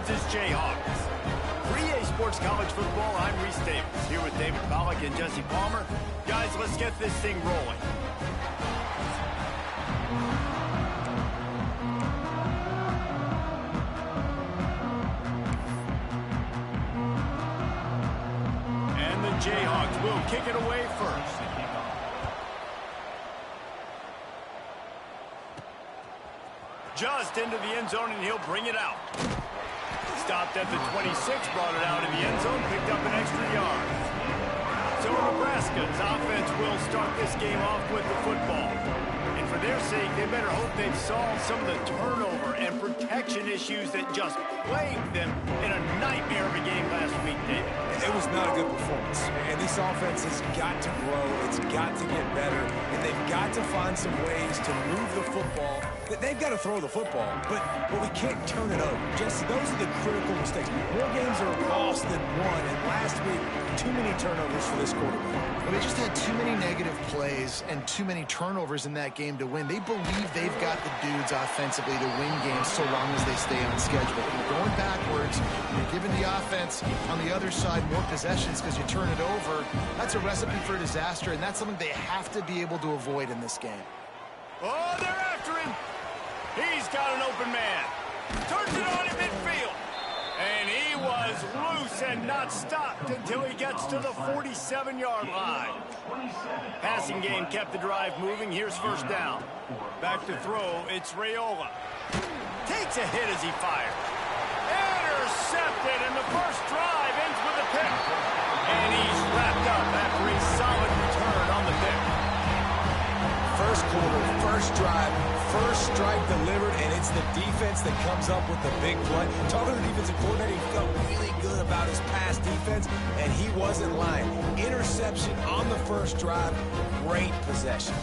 Kansas Jayhawks. For EA Sports College Football, I'm Reese Davis, here with David Pollack and Jesse Palmer. Guys, let's get this thing rolling. And the Jayhawks will kick it away first. Just into the end zone, and he'll bring it out. Stopped at the 26, brought it out of the end zone, picked up an extra yard. So Nebraska's offense will start this game off with the football. And for their sake, they better hope they've solved some of the turnover and protection issues that just plagued them in a nightmare of a game last week, David. It was not a good performance. And this offense has got to grow. It's got to get better. And they've got to find some ways to move the football. They've got to throw the football, but we can't turn it over. Just those are the critical mistakes. More games are lost than won, and last week, too many turnovers for this quarterback. Well, they just had too many negative plays and too many turnovers in that game to win. They believe they've got the dudes offensively to win games so long as they stay on schedule. If you're going backwards, you're giving the offense on the other side more possessions because you turn it over, that's a recipe for disaster, and that's something they have to be able to avoid in this game. Oh, they're after him. He's got an open man. Turns it on in midfield. And he was loose and not stopped until he gets to the 47-yard line. Passing game kept the drive moving. Here's first down. Back to throw. It's Raiola. Takes a hit as he fires. Intercepted, and the first drive ends with a pick. And he's wrapped up after a solid return on the pick. First quarter, first drive, first strike delivered, and it's the defense that comes up with the big play. Talking to the defensive coordinator, he felt really good about his pass defense, and he wasn't lying. Interception on the first drive, great possession.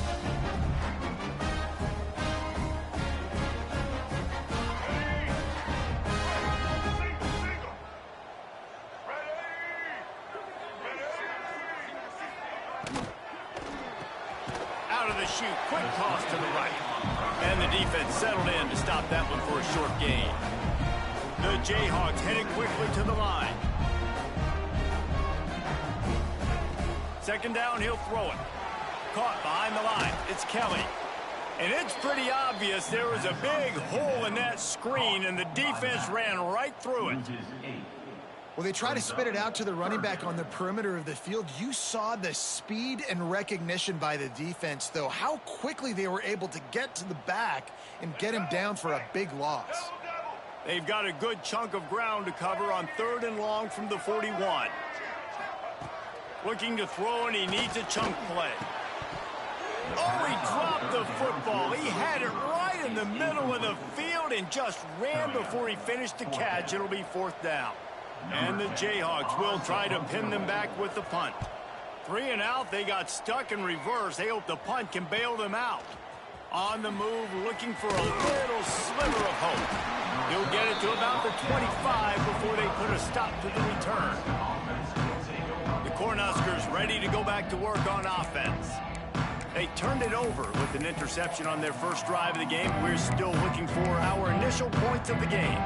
Shoot, quick toss to the right. And the defense settled in to stop that one for a short gain. The Jayhawks headed quickly to the line. Second down, he'll throw it. Caught behind the line. It's Kelly. And it's pretty obvious there was a big hole in that screen, and the defense ran right through it. Well, they try to spit it out to the running back on the perimeter of the field. You saw the speed and recognition by the defense, though, how quickly they were able to get to the back and get him down for a big loss. They've got a good chunk of ground to cover on 3rd and long from the 41. Looking to throw, and he needs a chunk play. Oh, he dropped the football. He had it right in the middle of the field and just ran before he finished the catch. It'll be 4th down. And the Jayhawks will try to pin them back with the punt. 3 and out, they got stuck in reverse. They hope the punt can bail them out. On the move, looking for a little sliver of hope. He'll get it to about the 25 before they put a stop to the return. The Cornhuskers ready to go back to work on offense. They turned it over with an interception on their first drive of the game. We're still looking for our initial points of the game.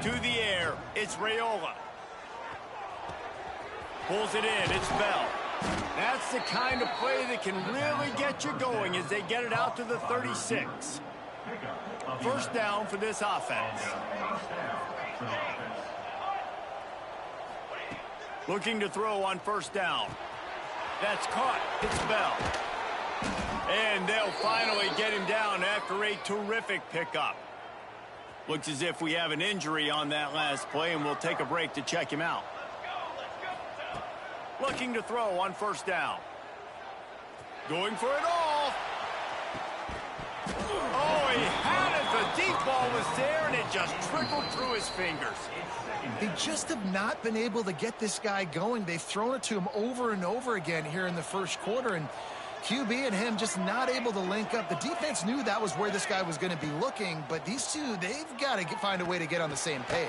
To the air, it's Raiola. Pulls it in, it's Bell. That's the kind of play that can really get you going as they get it out to the 36. First down for this offense. Looking to throw on first down. That's caught, it's Bell. And they'll finally get him down after a terrific pickup. Looks as if we have an injury on that last play, and we'll take a break to check him out. Looking to throw on first down. Going for it all. Oh, he had it. The deep ball was there, and it just trickled through his fingers. They just have not been able to get this guy going. They've thrown it to him over and over again here in the first quarter, and QB and him just not able to link up. The defense knew that was where this guy was going to be looking, but these two, they've got to find a way to get on the same page.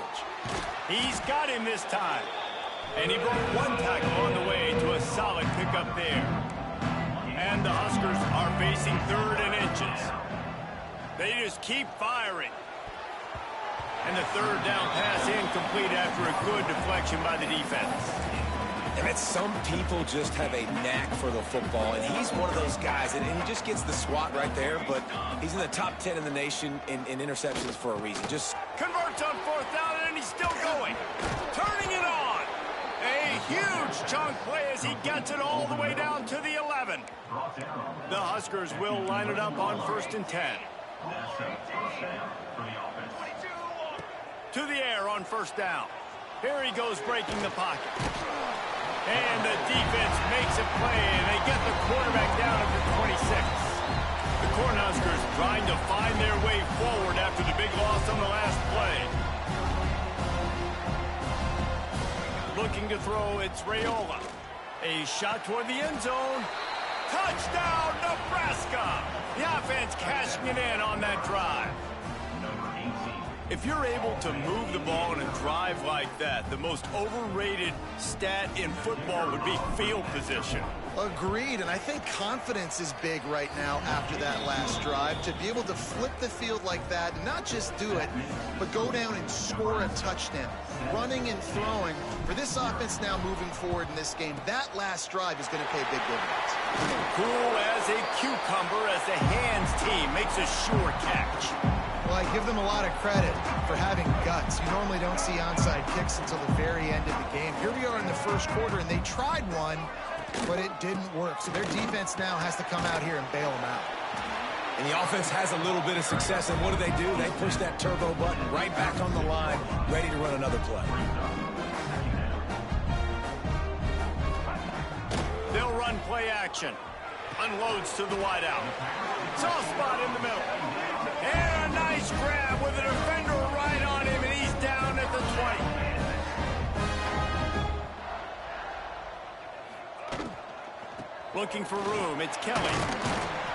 He's got him this time. And he broke one tackle on the way to a solid pickup there. And the Huskers are facing 3rd and inches. they just keep firing. And the third down pass incomplete after a good deflection by the defense. And some people just have a knack for the football, and he's one of those guys, and he just gets the swat right there, but he's in the top 10 in the nation in interceptions for a reason. Just converts on fourth down, and he's still going. Turning it on. A huge chunk play as he gets it all the way down to the 11. The Huskers will line it up on 1st and 10. To the air on 1st down. Here he goes breaking the pocket. And the defense makes a play, and they get the quarterback down at the 26. The Cornhuskers trying to find their way forward after the big loss on the last play. Looking to throw, it's Raiola. A shot toward the end zone. Touchdown, Nebraska! The offense cashing it in on that drive. If you're able to move the ball in a drive like that, the most overrated stat in football would be field position. Agreed, and I think confidence is big right now after that last drive. To be able to flip the field like that, and not just do it, but go down and score a touchdown. Running and throwing, for this offense now moving forward in this game, that last drive is going to pay big dividends. Cool as a cucumber as the hands team makes a sure catch. Well, I give them a lot of credit for having guts. You normally don't see onside kicks until the very end of the game. Here we are in the first quarter, and they tried one, but it didn't work. So their defense now has to come out here and bail them out. And the offense has a little bit of success, and what do? They push that turbo button right back on the line, ready to run another play. They'll run play action. Unloads to the wideout. Soft spot in the middle. And a nice grab with a defender right on him, and he's down at the 20. Looking for room, it's Kelly.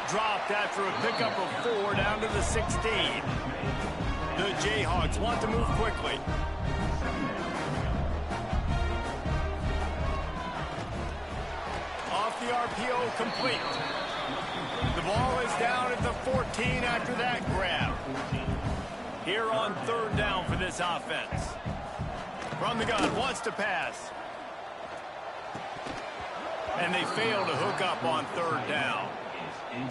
Dropped after a pickup of 4 down to the 16. The Jayhawks want to move quickly. Off the RPO, complete. The ball is down at the 14 after that grab. Here on 3rd down for this offense. From the gun, wants to pass. And they fail to hook up on 3rd down.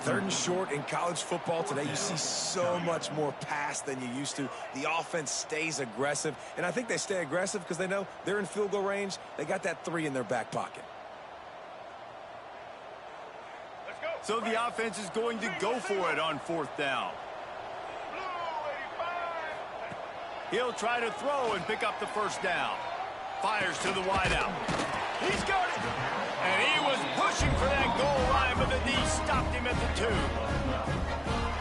3rd and short in college football today, you see so much more pass than you used to. The offense stays aggressive, and I think they stay aggressive because they know they're in field goal range. They got that 3 in their back pocket. So the offense is going to go for it on 4th down. He'll try to throw and pick up the 1st down. Fires to the wideout. He's got it. And he was pushing for that goal line, but the D stopped him at the 2.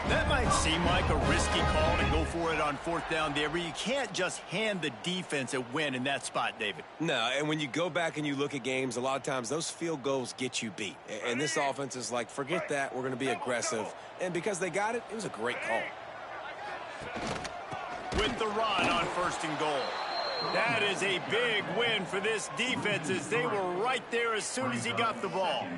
That might seem like a risky call to go for it on 4th down there, but you can't just hand the defense a win in that spot, David. No, and when you go back and you look at games, a lot of times those field goals get you beat. And this offense is like, forget that, we're going to be aggressive. And because they got it, it was a great call. With the run on 1st and goal. That is a big win for this defense as they were right there as soon as he got the ball.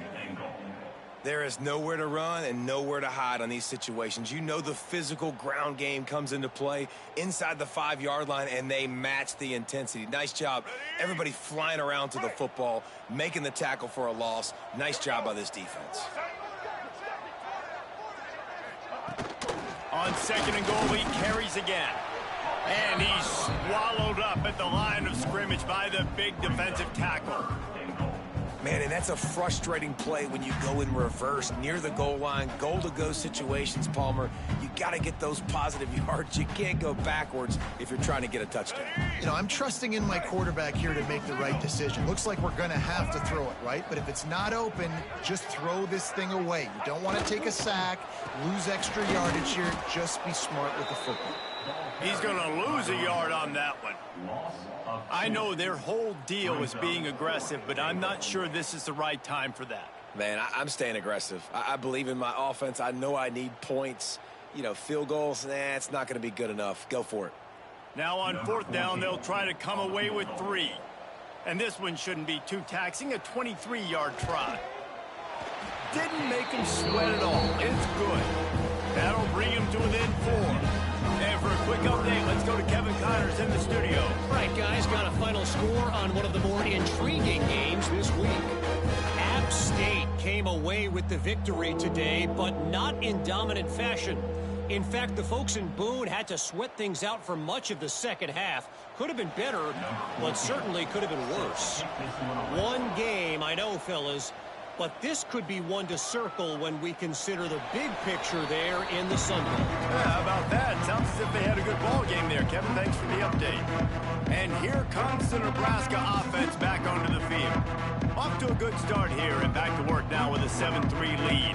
There is nowhere to run and nowhere to hide on these situations. You know the physical ground game comes into play inside the 5-yard line, and they match the intensity. Nice job. Everybody flying around to the football, making the tackle for a loss. Nice job by this defense. On 2nd and goal, he carries again. And he's swallowed up at the line of scrimmage by the big defensive tackle. Man, and that's a frustrating play when you go in reverse near the goal line, goal-to-go situations, Palmer. You got to get those positive yards. You can't go backwards if you're trying to get a touchdown. You know, I'm trusting in my quarterback here to make the right decision. Looks like we're going to have to throw it, right? But if it's not open, just throw this thing away. You don't want to take a sack, lose extra yardage here. Just be smart with the football. He's going to lose a yard on that one. I know their whole deal is being aggressive, but I'm not sure this is the right time for that. Man, I'm staying aggressive. I believe in my offense. I know I need points. You know, field goals, it's not going to be good enough. Go for it. Now on 4th down, they'll try to come away with 3. And this one shouldn't be too taxing, a 23-yard try. Didn't make him sweat at all. It's good. That'll bring him to within 4. has got a final score on one of the more intriguing games this week. App State came away with the victory today, but not in dominant fashion. In fact, the folks in Boone had to sweat things out for much of the second half. Could have been better, but certainly could have been worse. One game, I know, fellas, but this could be one to circle when we consider the big picture there in the Sun Bowl. Yeah, how about that? Sounds as if they had a good ball game there, Kevin. Thanks for the update. And here comes the Nebraska offense back onto the field. Off to a good start here and back to work now with a 7-3 lead.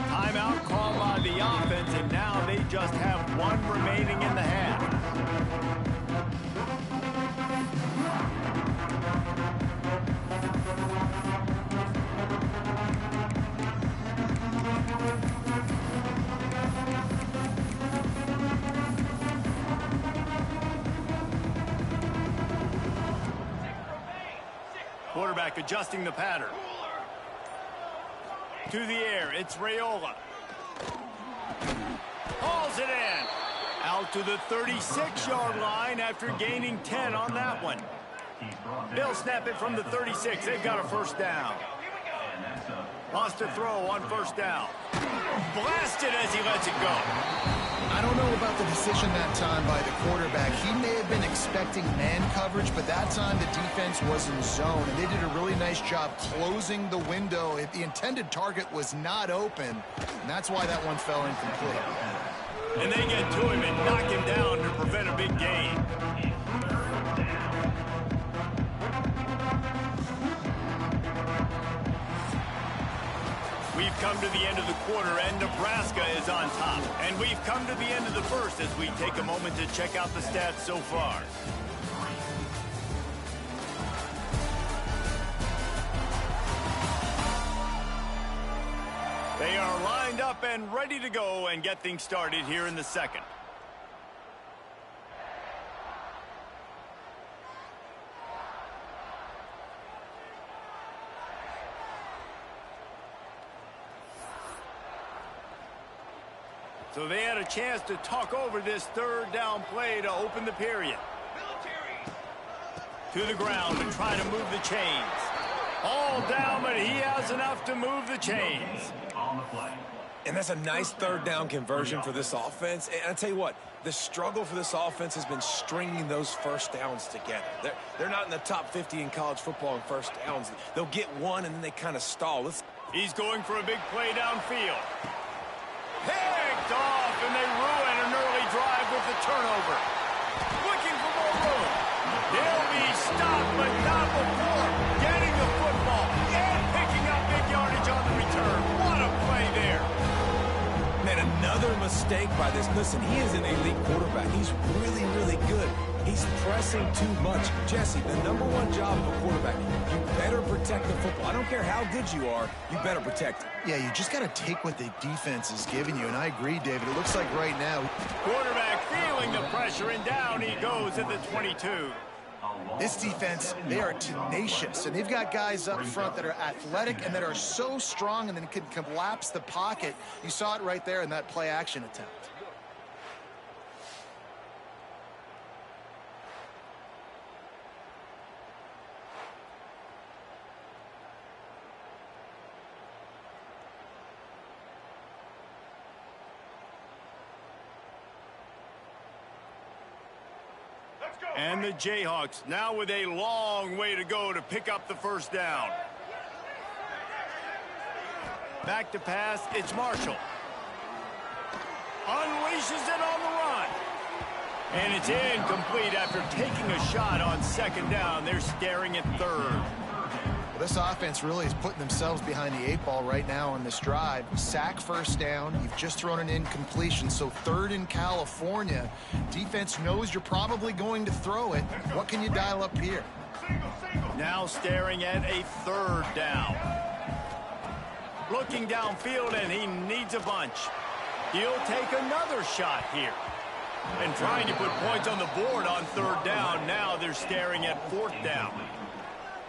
Timeout called by the offense, and now they just have one remaining in the half. Quarterback adjusting the pattern. To the air, it's Raiola. Hauls it in. Out to the 36-yard line after gaining 10 on that one. They'll snap it from the 36. They've got a first down. Lost a throw on first down. Blasted as he lets it go. I don't know about the decision that time by the quarterback. He may have been expecting man coverage, but that time the defense was in zone, and they did a really nice job closing the window. The intended target was not open, and that's why that one fell incomplete. And they get to him and knock him down to prevent a big gain. We've come to the end of the quarter, and Nebraska is on top. And we've come to the end of the first as we take a moment to check out the stats so far. They are lined up and ready to go and get things started here in the second. So they had a chance to talk over this third down play to open the period. To the ground and try to move the chains. All down, but he has enough to move the chains. And that's a nice third down conversion for this offense. And I tell you what, the struggle for this offense has been stringing those first downs together. They're not in the top 50 in college football in first downs. They'll get one and then they kind of stall. He's going for a big play downfield. Picked off, and they ruin an early drive with the turnover. Looking for more room. They'll be stopped, but not before getting the football and picking up big yardage on the return. What a play there. Man, another mistake by this. Listen, he is an elite quarterback. He's really, really good. He's pressing too much. Jesse, the number one job of a quarterback, you better protect the football. I don't care how good you are, you better protect it. Yeah, you just got to take what the defense is giving you, and I agree, David. It looks like right now, Quarterback feeling the pressure, and down he goes at the 22. this defense, they are tenacious, and they've got guys up front that are athletic and that are so strong and then can collapse the pocket. You saw it right there in that play-action attempt. And the Jayhawks now with a long way to go to pick up the first down. Back to pass, it's Marshall. Unleashes it on the run. And it's incomplete after taking a shot on second down. They're staring at third. Well, this offense really is putting themselves behind the eight ball right now on this drive. Sack first down. You've just thrown an incompletion, so third in California. Defense knows you're probably going to throw it. What can you dial up here? Now staring at a third down. Looking downfield, and he needs a bunch. He'll take another shot here. And trying to put points on the board on third down. Now they're staring at fourth down.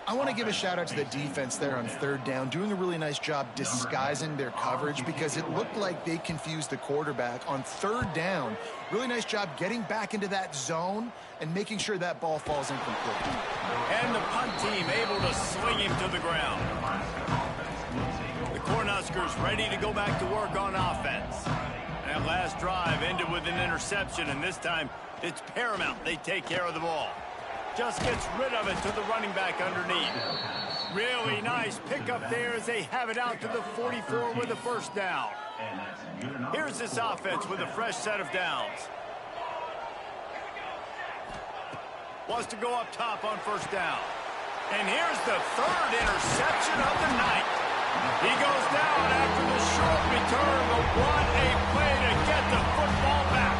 I want to give a shout out to the defense there on third down, doing a really nice job disguising their coverage because it looked like they confused the quarterback on third down. Really nice job getting back into that zone and making sure that ball falls incomplete. And the punt team able to sling him to the ground. The Cornhuskers ready to go back to work on offense. That last drive ended with an interception, and this time it's paramount they take care of the ball. Just gets rid of it to the running back underneath. Really nice pickup there as they have it out to the 44 with a first down. Here's this offense with a fresh set of downs. Wants to go up top on first down. And here's the third interception of the night. He goes down after the short return, but what a play to get the football back.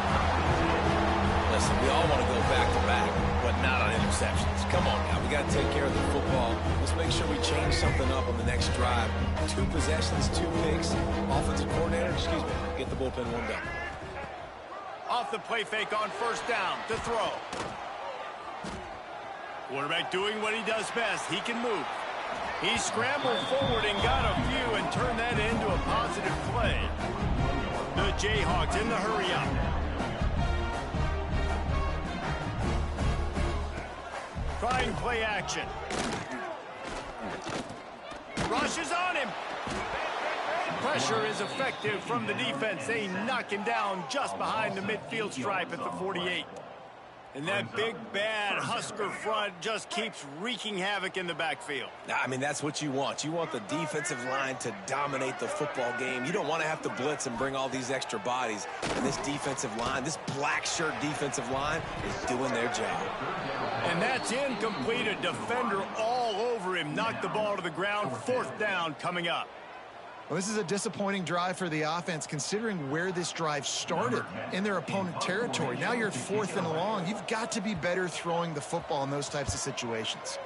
Listen, we all want to go back-to-back, but not on interceptions. Come on now, we got to take care of the football. Let's make sure we change something up on the next drive. 2 possessions, 2 picks. Offensive coordinator, get the bullpen warmed up. Off the play fake on first down to throw. Quarterback doing what he does best. He can move. He scrambled forward and got a few and turned that into a positive play. The Jayhawks in the hurry up. Trying play action. Rushes on him. Pressure is effective from the defense. They knock him down just behind the midfield stripe at the 48. And that big, bad Husker front just keeps wreaking havoc in the backfield. I mean, that's what you want. You want the defensive line to dominate the football game. You don't want to have to blitz and bring all these extra bodies. And this defensive line, this black shirt defensive line is doing their job. And that's incomplete. A defender all over him. Knocked the ball to the ground. Fourth down coming up. Well, this is a disappointing drive for the offense considering where this drive started in their opponent territory. Now you're 4th and long. You've got to be better throwing the football in those types of situations.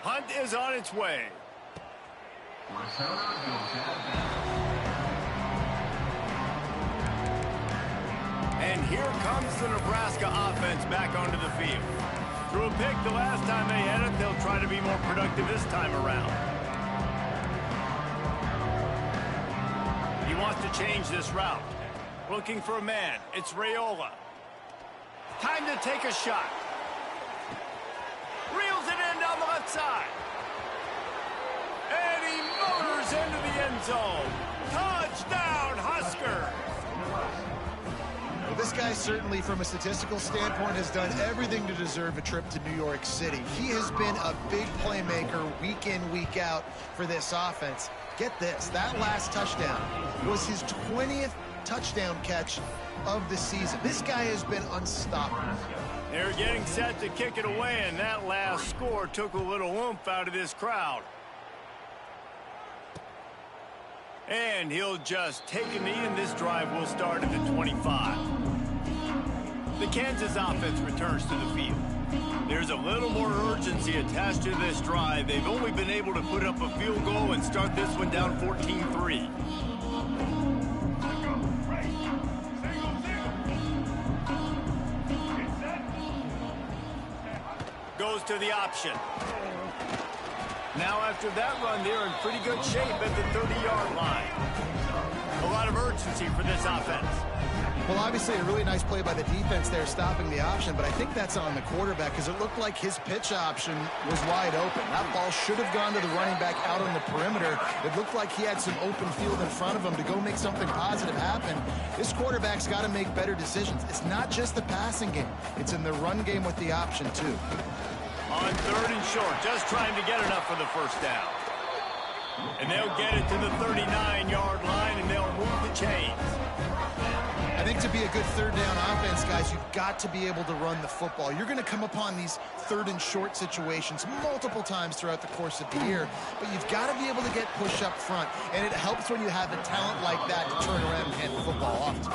Hunt is on its way. And here comes the Nebraska offense back onto the field. Threw a pick the last time they had it. They'll try to be more productive this time around. He wants to change this route. Looking for a man. It's Raiola. Time to take a shot. Reels it in down the left side. And he motors into the end zone. Touchdown, Husker. Well, this guy certainly, from a statistical standpoint, has done everything to deserve a trip to New York City. He has been a big playmaker week in, week out for this offense. Get this, that last touchdown was his 20th touchdown catch of the season. This guy has been unstoppable. They're getting set to kick it away, and that last score took a little oomph out of this crowd. And he'll just take a knee, and this drive will start at the 25. The Kansas offense returns to the field. There's a little more urgency attached to this drive. They've only been able to put up a field goal and start this one down 14-3. Goes to the option. Now after that run, they're in pretty good shape at the 30-yard line. A lot of urgency for this offense. Well, obviously a really nice play by the defense there stopping the option, but I think that's on the quarterback because it looked like his pitch option was wide open. That ball should have gone to the running back out on the perimeter. It looked like he had some open field in front of him to go make something positive happen. This quarterback's got to make better decisions. It's not just the passing game. It's in the run game with the option, too. On 3rd and short, just trying to get enough for the first down. And they'll get it to the 39-yard line, and they'll move the chains. I think to be a good 3rd down offense, guys, you've got to be able to run the football. You're going to come upon these 3rd and short situations multiple times throughout the course of the year, but you've got to be able to get push up front, and it helps when you have a talent like that to turn around and hand the football off to.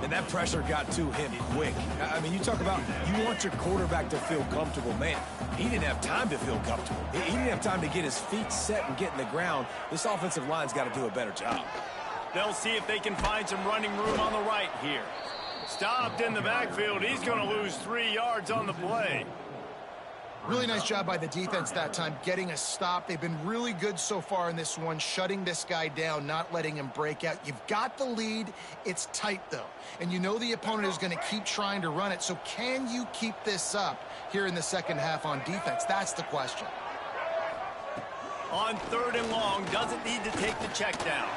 And that pressure got to him quick. I mean, you talk about you want your quarterback to feel comfortable. Man, he didn't have time to feel comfortable. He didn't have time to get his feet set and get in the ground. This offensive line's got to do a better job. They'll see if they can find some running room on the right here. Stopped in the backfield. He's going to lose 3 yards on the play. Really nice job by the defense that time, getting a stop. They've been really good so far in this one, shutting this guy down, not letting him break out. You've got the lead. It's tight, though. And you know the opponent is going to keep trying to run it. So can you keep this up here in the second half on defense? That's the question. On 3rd and long, doesn't need to take the check down.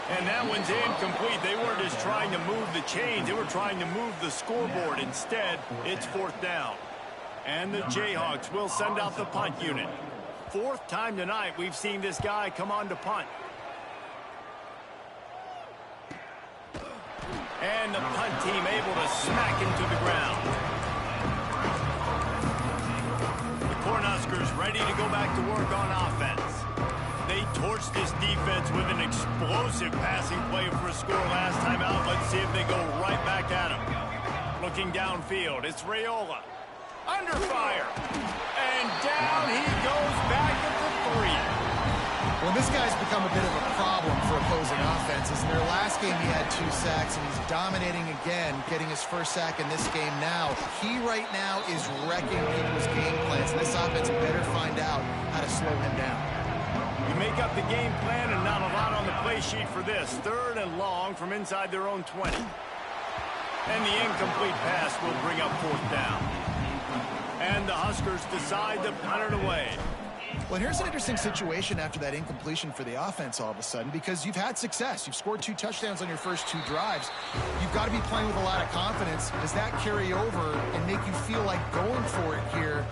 And that one's incomplete. They weren't just trying to move the chains. They were trying to move the scoreboard. Instead, it's 4th down. And the Jayhawks will send out the punt unit. 4th time tonight we've seen this guy come on to punt. And the punt team able to smack him to the ground. The Cornhuskers ready to go back to work on offense. They torched this defense with an explosive passing play for a score last time out. Let's see if they go right back at him. Looking downfield, it's Raiola. Under fire. And down he goes back at the 3. Well, this guy's become a bit of a problem for opposing offenses. In their last game, he had 2 sacks, and he's dominating again, getting his first sack in this game now. He right now is wrecking people's game plans, and this offense better find out how to slow him down. You make up the game plan and not a lot on the play sheet for this. 3rd and long from inside their own 20. And the incomplete pass will bring up 4th down. And the Huskers decide to punt it away. Well, here's an interesting situation after that incompletion for the offense all of a sudden, because you've had success. You've scored 2 touchdowns on your first 2 drives. You've got to be playing with a lot of confidence. Does that carry over and make you feel like going for it here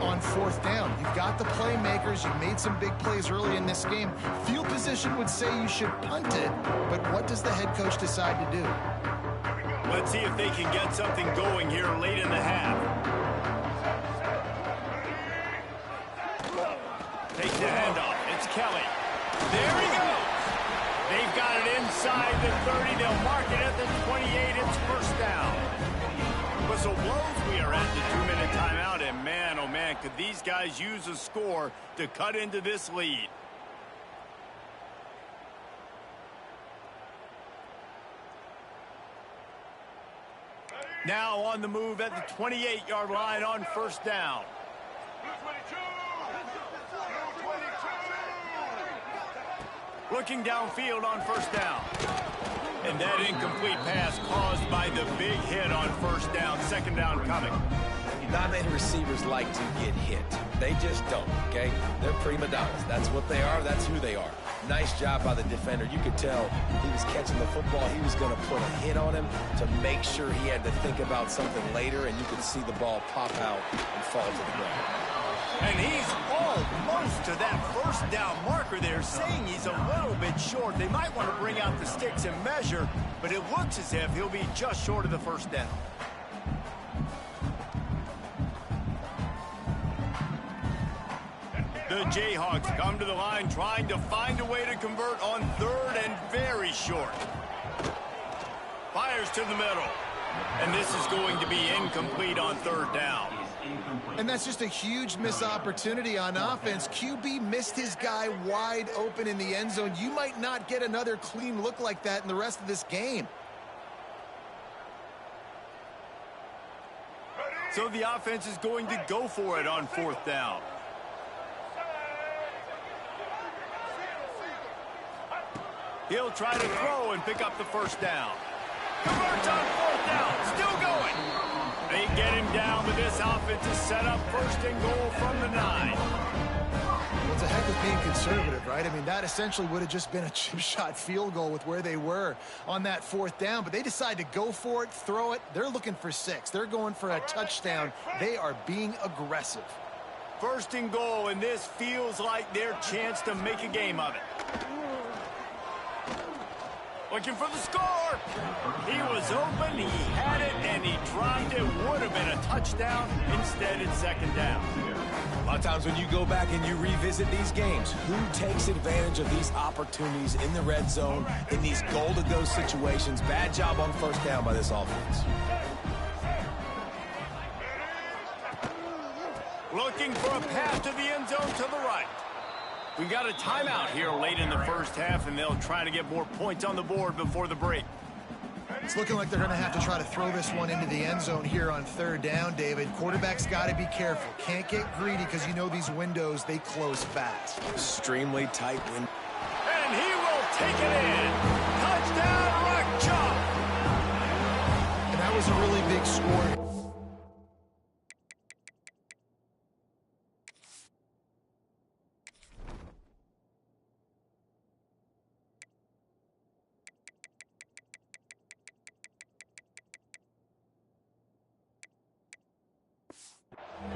on 4th down? You've got the playmakers. You've made some big plays early in this game. Field position would say you should punt it, but what does the head coach decide to do? Let's see if they can get something going here late in the half. Takes the handoff. It's Kelly. There he goes. They've got it inside the 30. They'll mark it at the 28. It's 1st down. Whistle blows. We are at the 2-minute timeout. And man, oh man, could these guys use a score to cut into this lead. Now on the move at the 28-yard line on 1st down. Looking downfield on 1st down. And that incomplete pass caused by the big hit on 1st down. 2nd down coming. Not many receivers like to get hit. They just don't, okay? They're prima donnas. That's what they are. That's who they are. Nice job by the defender. You could tell he was catching the football. He was going to put a hit on him to make sure he had to think about something later, and you could see the ball pop out and fall to the ground. And he's almost to that 1st down marker there, saying he's a little bit short. They might want to bring out the sticks and measure, but it looks as if he'll be just short of the 1st down. The Jayhawks come to the line trying to find a way to convert on 3rd and very short. Fires to the middle. And this is going to be incomplete on 3rd down. And that's just a huge missed opportunity on offense. QB missed his guy wide open in the end zone. You might not get another clean look like that in the rest of this game. So the offense is going to go for it on 4th down. He'll try to throw and pick up the 1st down. Converts on 4th down. Still going. They get him down, but this offense is set up 1st and goal from the 9. Well, it's a heck of being conservative, right? I mean, that essentially would have just been a chip shot field goal with where they were on that 4th down, but they decide to go for it, throw it. They're looking for 6. They're going for a touchdown. They are being aggressive. 1st and goal, and this feels like their chance to make a game of it. Looking for the score. He was open, he had it, and he dropped it. Would have been a touchdown. Instead, it's 2nd down. A lot of times when you go back and you revisit these games, who takes advantage of these opportunities in the red zone, in these goal-to-go situations? Bad job on 1st down by this offense. Looking for a pass to the end zone to the right. We got a timeout here late in the 1st half, and they'll try to get more points on the board before the break. It's looking like they're going to have to try to throw this one into the end zone here on third down, David. Quarterback's got to be careful. Can't get greedy because you know these windows, they close fast. Extremely tight window. And he will take it in. Touchdown, Rock Chalk. And that was a really big score.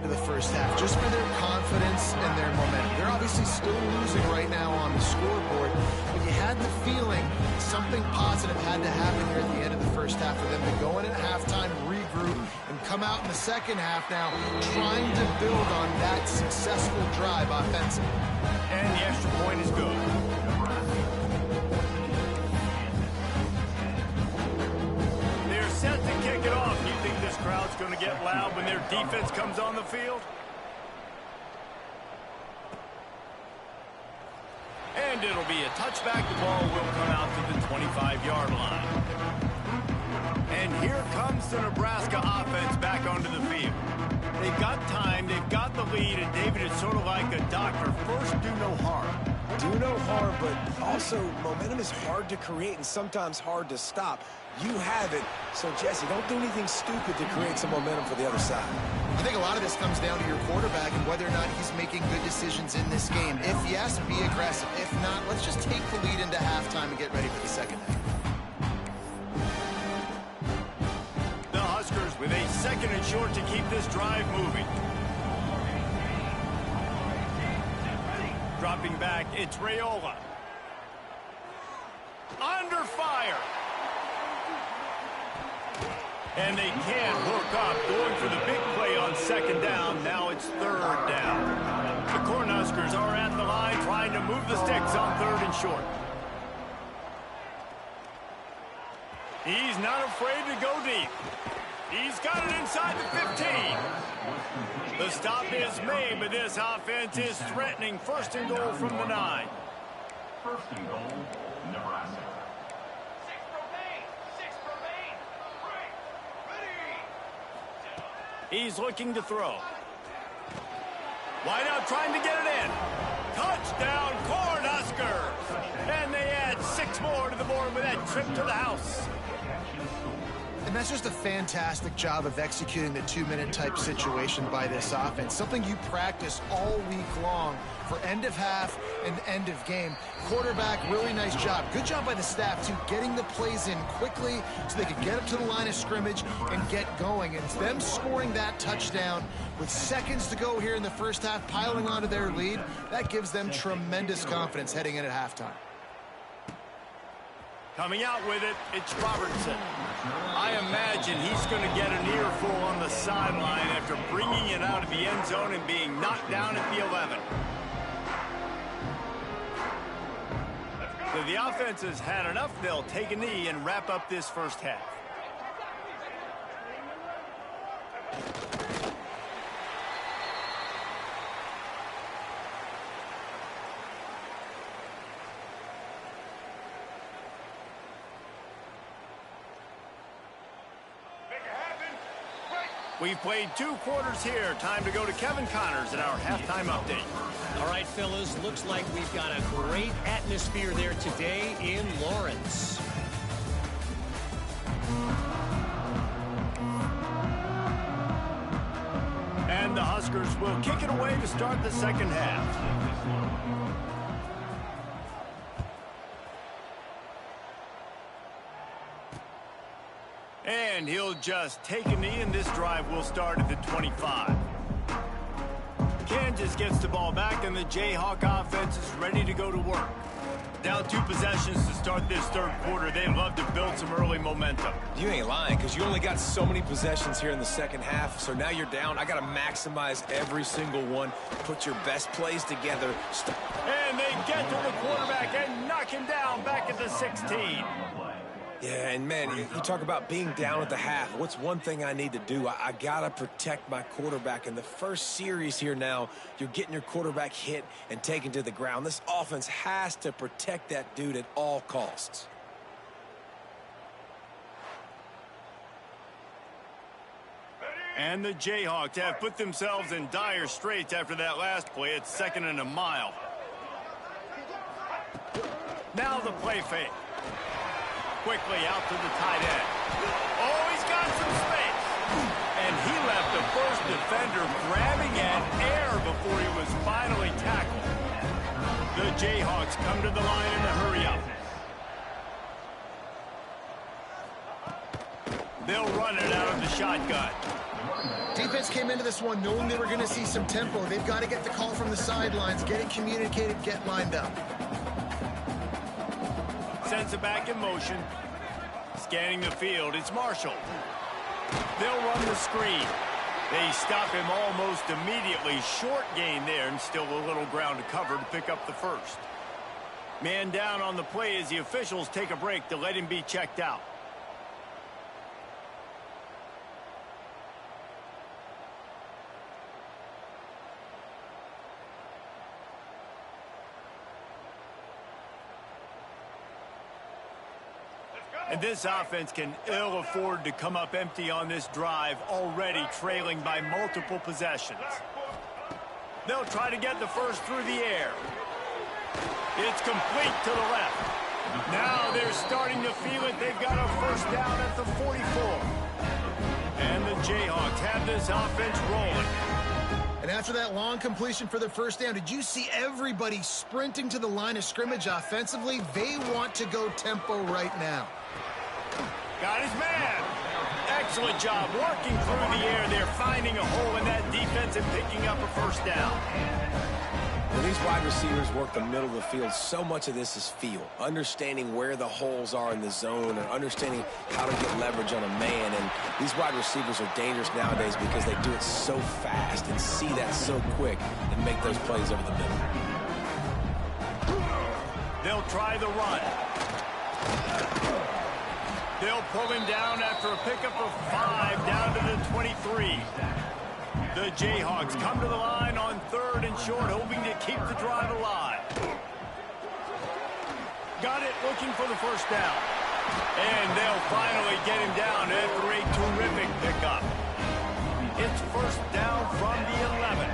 To the first half, just for their confidence and their momentum. They're obviously still losing right now on the scoreboard, but you had the feeling something positive had to happen here at the end of the first half for them to go in at halftime, regroup, and come out in the second half now trying to build on that successful drive offensively. And the extra point is good. They're set to kick it off. You think this crowd's going to get loud when their defense comes on the field? And it'll be a touchback. The ball will come out to the 25-yard line. And here comes the Nebraska offense back onto the field. They've got time, they've got the lead, and David, it's sort of like a doctor. First, do no harm. Do no harm, but also momentum is hard to create and sometimes hard to stop. You have it, so Jesse, don't do anything stupid to create some momentum for the other side. I think a lot of this comes down to your quarterback and whether or not he's making good decisions in this game. If yes, be aggressive. If not, let's just take the lead into halftime and get ready for the second half. The Huskers with a second and short to keep this drive moving. Dropping back, it's Raiola. Under fire. And they can't hook up, going for the big play on second down. Now it's third down. The Cornhuskers are at the line trying to move the sticks on third and short. He's not afraid to go deep. He's got it inside the 15. The stop is made, but this offense is threatening. First and goal from the 9. First and goal, Nebraska. He's looking to throw. Wide out trying to get it in. Touchdown, Cornhuskers! And they add 6 more to the board with that trip to the house. And that's just a fantastic job of executing the 2-minute type situation by this offense. Something you practice all week long for end of half and end of game. Quarterback, really nice job. Good job by the staff, too, getting the plays in quickly so they could get up to the line of scrimmage and get going. And it's them scoring that touchdown with seconds to go here in the first half, piling onto their lead. That gives them tremendous confidence heading in at halftime. Coming out with it, it's Robertson. I imagine he's going to get an earful on the sideline after bringing it out of the end zone and being knocked down at the 11. So the offense has had enough. They'll take a knee and wrap up this first half. We've played 2 quarters here. Time to go to Kevin Connors in our halftime update. All right, fellas, looks like we've got a great atmosphere there today in Lawrence. And the Huskers will kick it away to start the second half. And he'll just take a knee, and this drive will start at the 25. Kansas gets the ball back, and the Jayhawk offense is ready to go to work. Down 2 possessions to start this third quarter. They'd love to build some early momentum. You ain't lying, because you only got so many possessions here in the second half, so now you're down. I got to maximize every single one, put your best plays together. And they get to the quarterback and knock him down back at the 16. Yeah, and man, you talk about being down at the half. What's one thing I need to do? I got to protect my quarterback. In the first series here now, you're getting your quarterback hit and taken to the ground. This offense has to protect that dude at all costs. And the Jayhawks have put themselves in dire straits after that last play. It's 2nd and a mile. Now the play fake. Quickly out to the tight end. Oh, he's got some space. And he left the first defender grabbing at air before he was finally tackled. The Jayhawks come to the line in a hurry-up. They'll run it out of the shotgun. Defense came into this one knowing they were going to see some tempo. They've got to get the call from the sidelines, get it communicated, get lined up. Sends it back in motion. Scanning the field, it's Marshall. They'll run the screen. They stop him almost immediately. Short gain there, and still a little ground to cover to pick up the first. Man down on the play as the officials take a break to let him be checked out. And this offense can ill afford to come up empty on this drive, already trailing by multiple possessions. They'll try to get the first through the air. It's complete to the left. Now they're starting to feel it. They've got a first down at the 44. And the Jayhawks have this offense rolling. And after that long completion for the first down, did you see everybody sprinting to the line of scrimmage offensively? They want to go tempo right now. Got his man. Excellent job working through the air. They're finding a hole in that defense and picking up a first down. When these wide receivers work the middle of the field, so much of this is feel. Understanding where the holes are in the zone, or understanding how to get leverage on a man. And these wide receivers are dangerous nowadays because they do it so fast and see that so quick and make those plays over the middle. They'll try the run. They'll pull him down after a pickup of 5 down to the 23. The Jayhawks come to the line on 3rd and short, hoping to keep the drive alive. Got it, looking for the first down. And they'll finally get him down after a terrific pickup. It's first down from the 11.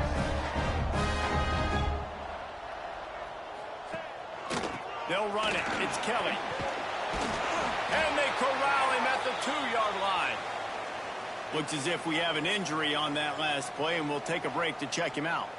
They'll run it. It's Kelly. And they corral him at the 2-yard line. Looks as if we have an injury on that last play, and we'll take a break to check him out.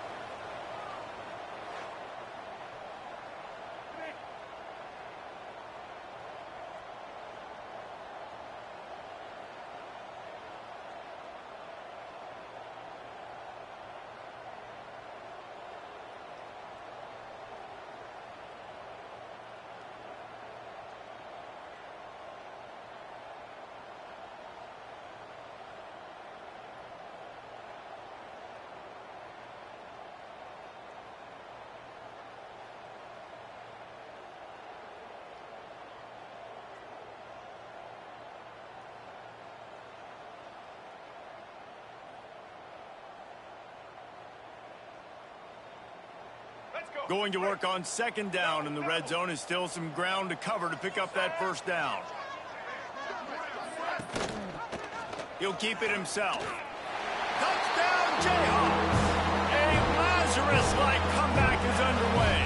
Going to work on 2nd down in the red zone is still some ground to cover to pick up that first down. He'll keep it himself. Touchdown, Jayhawks! A Lazarus-like comeback is underway.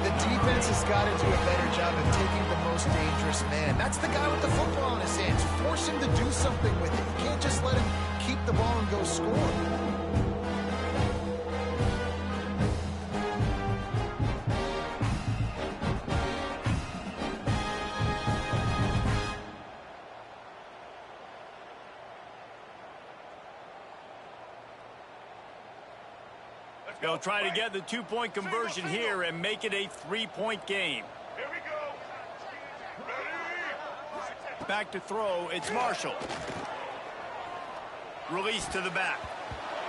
The defense has got to do a better job of taking the most dangerous man. That's the guy with the football in his hands. Force him to do something with it. You can't just let him keep the ball and go score. They'll try to get the 2-point conversion here and make it a 3-point game. Here we go. Ready? Back to throw, it's Marshall. Release to the back.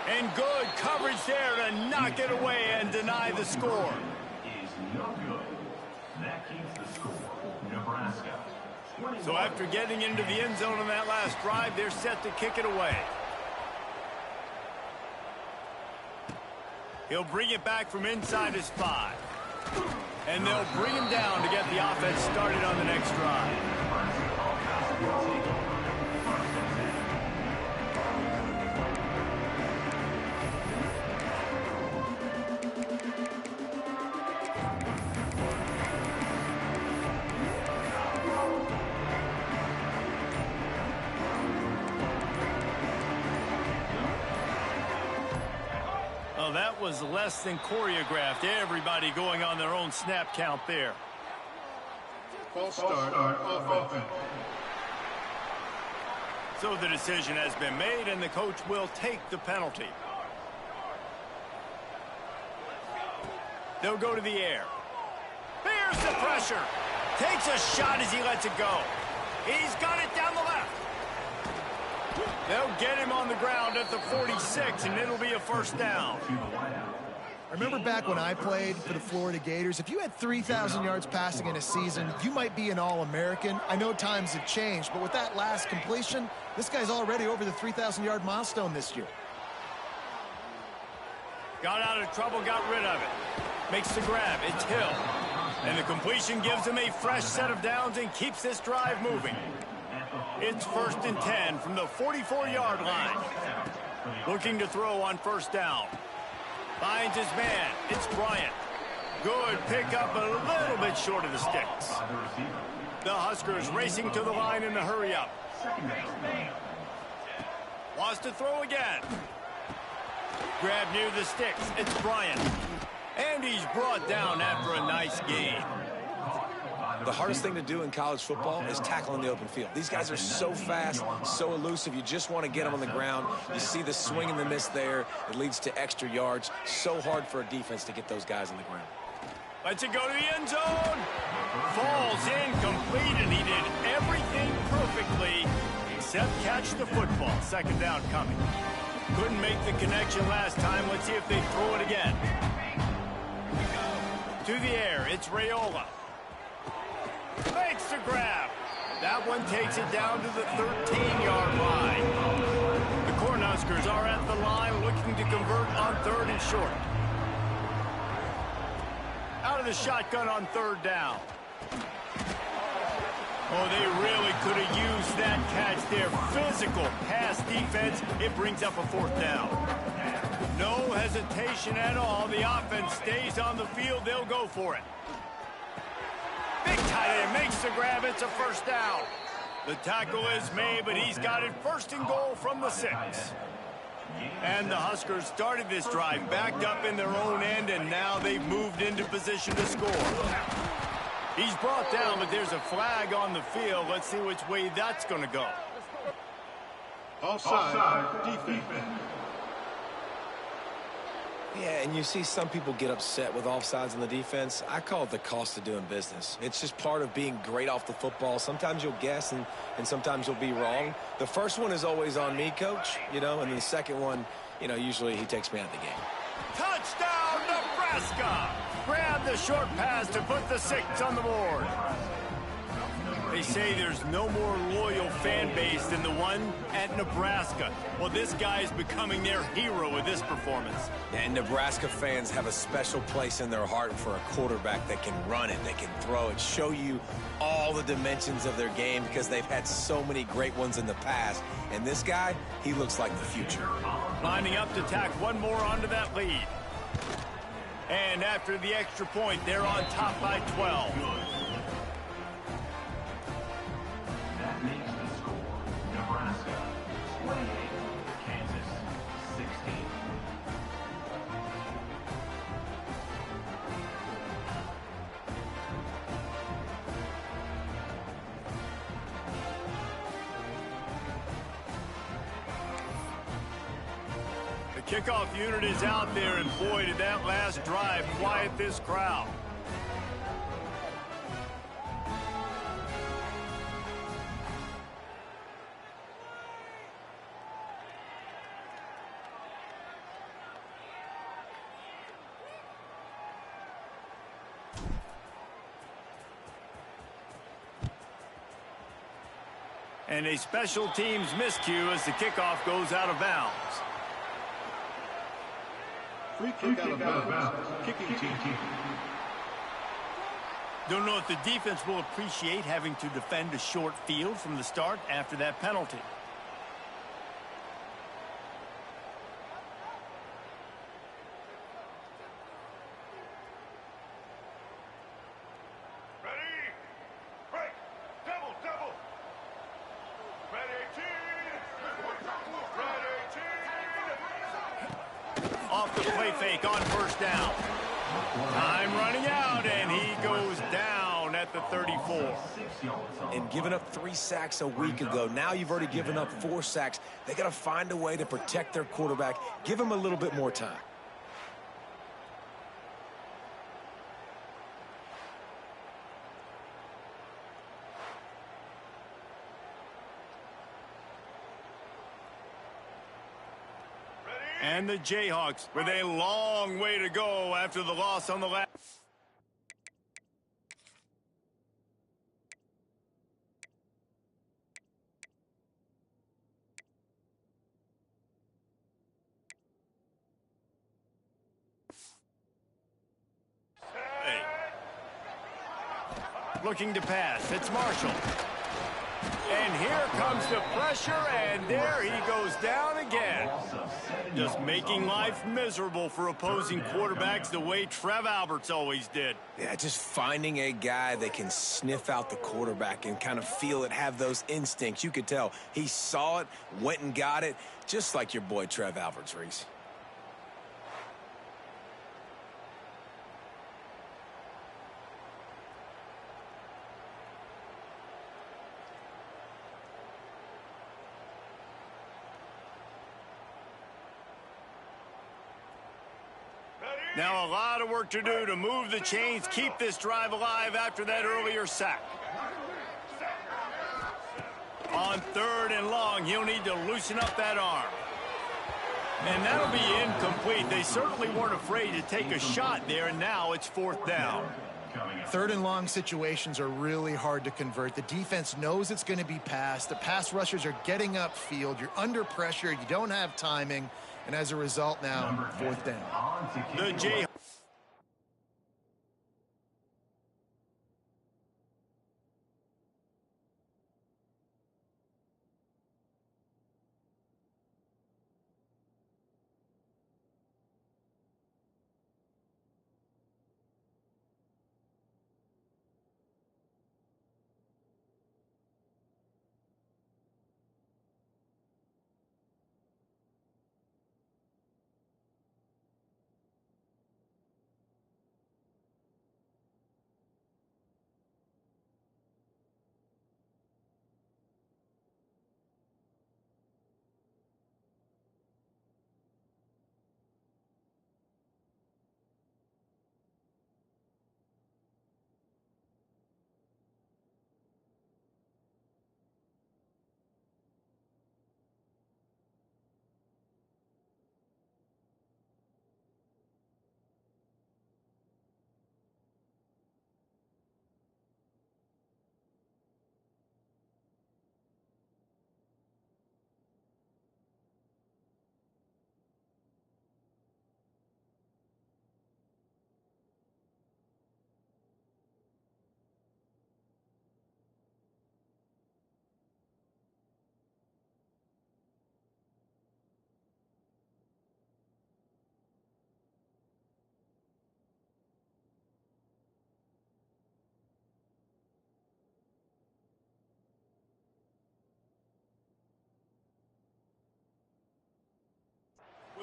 And good coverage there to knock it away and deny the score. Is no good. That keeps the score. Nebraska. So after getting into the end zone on that last drive, they're set to kick it away. He'll bring it back from inside his 5. And they'll bring him down to get the offense started on the next drive. Well, that was less than choreographed. Everybody going on their own snap count there. False start offense. So the decision has been made, and the coach will take the penalty. They'll go to the air. Here's the pressure. Takes a shot as he lets it go. He's got it down the left. They'll get him on the ground at the 46, and it'll be a first down. I remember back when I played for the Florida Gators, if you had 3,000 yards passing in a season, you might be an All-American. I know times have changed, but with that last completion, this guy's already over the 3,000-yard milestone this year. Got out of trouble, got rid of it. Makes the grab. It's Hill. And the completion gives him a fresh set of downs and keeps this drive moving. It's 1st and 10 from the 44-yard line. Looking to throw on first down. Finds his man. It's Bryant. Good pickup, a little bit short of the sticks. The Huskers racing to the line in a hurry-up. Wants to throw again. Grab near the sticks. It's Bryant. And he's brought down after a nice gain. The hardest thing to do in college football is tackle in the open field. These guys are so fast, so elusive. You just want to get them on the ground. You see the swing and the miss there. It leads to extra yards. So hard for a defense to get those guys on the ground. Lets it go to the end zone. Falls incomplete, and he did everything perfectly except catch the football. Second down coming. Couldn't make the connection last time. Let's see if they throw it again. To the air, it's Raiola. Makes the grab. That one takes it down to the 13-yard line. The Cornhuskers are at the line looking to convert on 3rd and short. Out of the shotgun on 3rd down. Oh, they really could have used that catch there. Physical pass defense. It brings up a 4th down. No hesitation at all. The offense stays on the field. They'll go for it. Big tight end makes the grab. It's a first down. The tackle is made, but he's got it 1st and goal from the 6. And the Huskers started this drive backed up in their own end, and now they've moved into position to score. He's brought down, but there's a flag on the field. Let's see which way that's going to go. Offside defense. Yeah, and you see some people get upset with offsides in the defense. I call it the cost of doing business. It's just part of being great off the football. Sometimes you'll guess and sometimes you'll be wrong. The first one is always on me, Coach, and then the second one, usually he takes me out of the game. Touchdown, Nebraska! Grab the short pass to put the 6 on the board. They say there's no more loyal fan base than the one at Nebraska. Well, this guy's becoming their hero with this performance. And Nebraska fans have a special place in their heart for a quarterback that can run it, that can throw it, show you all the dimensions of their game because they've had so many great ones in the past. And this guy, he looks like the future. Lining up to tack one more onto that lead. And after the extra point, they're on top by 12. That makes the score Nebraska 28, Kansas 16. The kickoff unit is out there, and boy, did that last drive quiet this crowd. And a special teams miscue as the kickoff goes out of bounds. Free kick out of bounds. Kicking team. Don't know if the defense will appreciate having to defend a short field from the start after that penalty. Off the play fake on first down. Time running out, and he goes down at the 34. And giving up 3 sacks a week ago. Now you've already given up 4 sacks. They got to find a way to protect their quarterback. Give him a little bit more time. And the Jayhawks with a long way to go after the loss on the last. Looking to pass. It's Marshall. And here comes the pressure, and there he goes down again. Just making life miserable for opposing quarterbacks the way Trev Alberts always did. Yeah, just finding a guy that can sniff out the quarterback and kind of feel it, have those instincts. You could tell he saw it, went and got it, just like your boy Trev Alberts, Reese. Now a lot of work to do to move the chains, keep this drive alive after that earlier sack. On 3rd and long, he'll need to loosen up that arm. And that'll be incomplete. They certainly weren't afraid to take a shot there, and now it's 4th down. 3rd and long situations are really hard to convert. The defense knows it's going to be passed. The pass rushers are getting upfield. You're under pressure. You don't have timing. And as a result now, 4th down. The Jayhawks.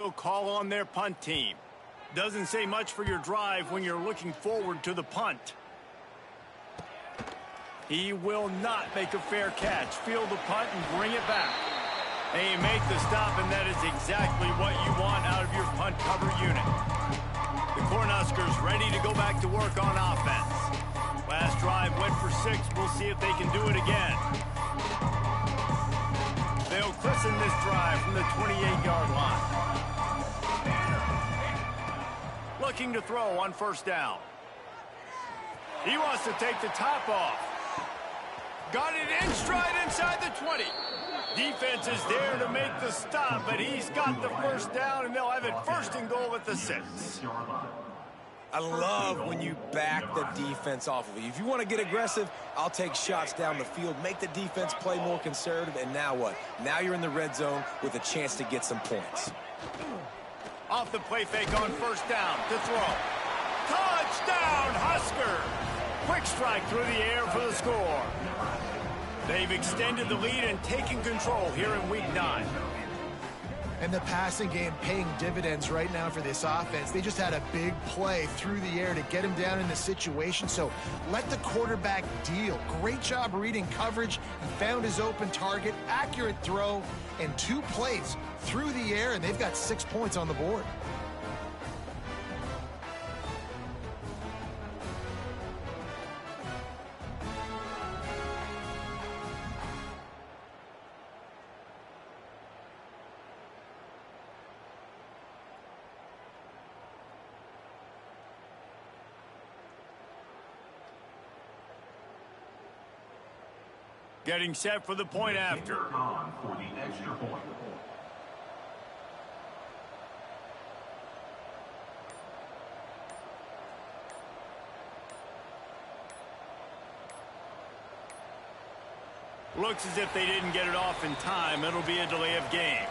Will call on their punt team. Doesn't say much for your drive when you're looking forward to the punt. He will not make a fair catch. Field the punt and bring it back. They make the stop, and that is exactly what you want out of your punt cover unit. The Cornhuskers ready to go back to work on offense. Last drive went for 6. We'll see if they can do it again. They'll christen this drive from the 28-yard line. Looking to throw on 1st down. He wants to take the top off. Got it in stride inside the 20. Defense is there to make the stop, but he's got the 1st down, and they'll have it 1st and goal at the 6. I love when you back the defense off of you. If you want to get aggressive, I'll take shots down the field, make the defense play more conservative, and now what? Now you're in the red zone with a chance to get some points. Off the play fake on 1st down to throw. Touchdown, Husker! Quick strike through the air for the score. They've extended the lead and taken control here in Week 9. And the passing game paying dividends right now for this offense. They just had a big play through the air to get him down in the situation. So let the quarterback deal. Great job reading coverage. He found his open target, accurate throw, and 2 plays through the air, and they've got 6 points on the board. Getting set for the point after. On for the extra point. Looks as if they didn't get it off in time. It'll be a delay of game.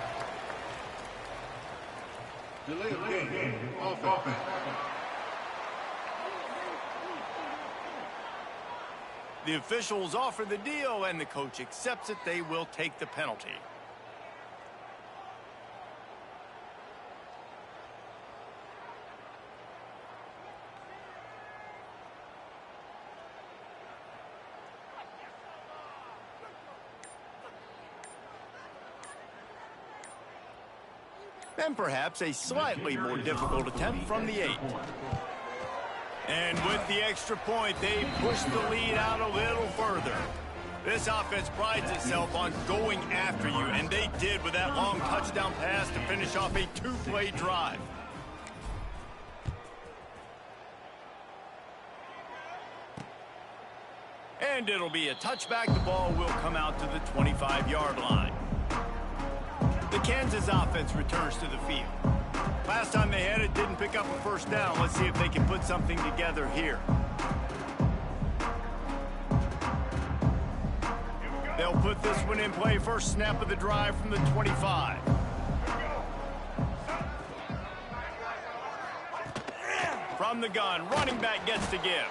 Delay of game. Offense. The officials offer the deal, and the coach accepts it. They will take the penalty. And perhaps a slightly more difficult attempt from the 8. And with the extra point, they push the lead out a little further. This offense prides itself on going after you, and they did with that long touchdown pass to finish off a 2-play drive. And it'll be a touchback. The ball will come out to the 25-yard line. The Kansas offense returns to the field. Last time they had it, didn't pick up a first down. Let's see if they can put something together here. They'll put this one in play. First snap of the drive from the 25. From the gun, running back gets to give.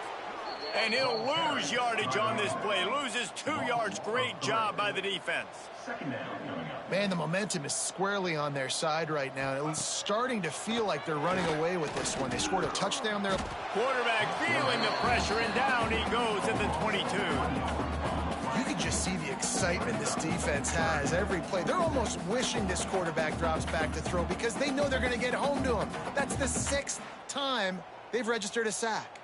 And he'll lose yardage on this play. Loses 2 yards. Great job by the defense. Second down coming up. Man, the momentum is squarely on their side right now. It was starting to feel like they're running away with this one. They scored a touchdown there. Quarterback feeling the pressure, and down he goes at the 22. You can just see the excitement this defense has every play. They're almost wishing this quarterback drops back to throw because they know they're going to get home to him. That's the 6th time they've registered a sack.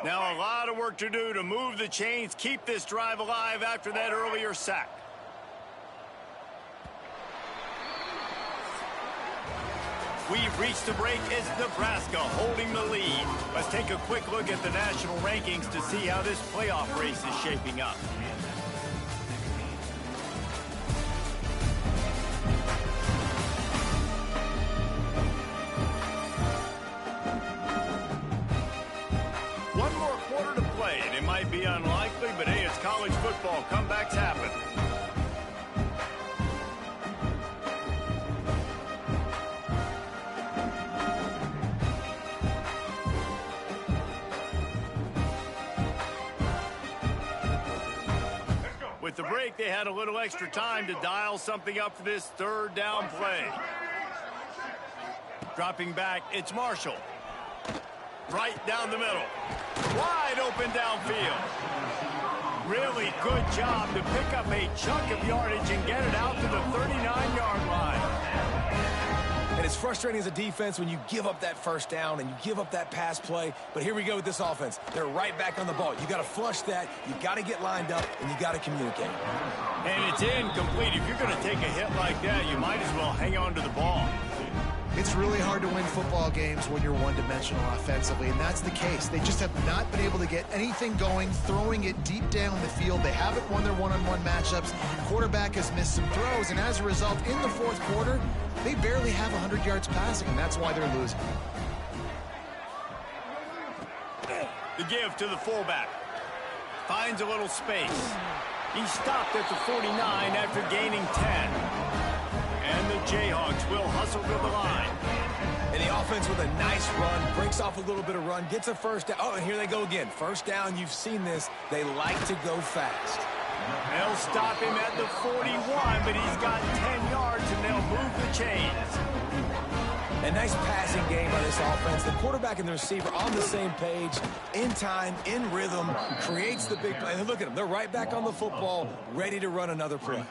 Now a lot of work to do to move the chains, keep this drive alive after that earlier sack. We've reached the break. It's Nebraska holding the lead. Let's take a quick look at the national rankings to see how this playoff race is shaping up. One more quarter to play, and it might be unlikely, but hey, it's college football. Comebacks happen. With the break, they had a little extra time to dial something up for this third down play. Dropping back, it's Marshall. Right down the middle. Wide open downfield. Really good job to pick up a chunk of yardage and get it out to the 39-yard line. And it's frustrating as a defense when you give up that first down and you give up that pass play. But here we go with this offense. They're right back on the ball. You got to flush that. You got to get lined up, and you got to communicate. And it's incomplete. If you're going to take a hit like that, you might as well hang on to the ball. It's really hard to win football games when you're one-dimensional offensively, and that's the case. They just have not been able to get anything going, throwing it deep down the field. They haven't won their one-on-one matchups. Quarterback has missed some throws, and as a result, in the fourth quarter, they barely have 100 yards passing, and that's why they're losing. The give to the fullback. finds a little space. He stopped at the 49 after gaining 10. And the Jayhawks will hustle to the line. And the offense with a nice run, breaks off a little bit of run, gets a first down. Oh, and here they go again. First down, you've seen this. They like to go fast. They'll stop him at the 41, but he's got 10 yards, and they'll move the chains. A nice passing game by this offense. The quarterback and the receiver on the same page, in time, in rhythm, creates the big play. And look at them. They're right back on the football, ready to run another play.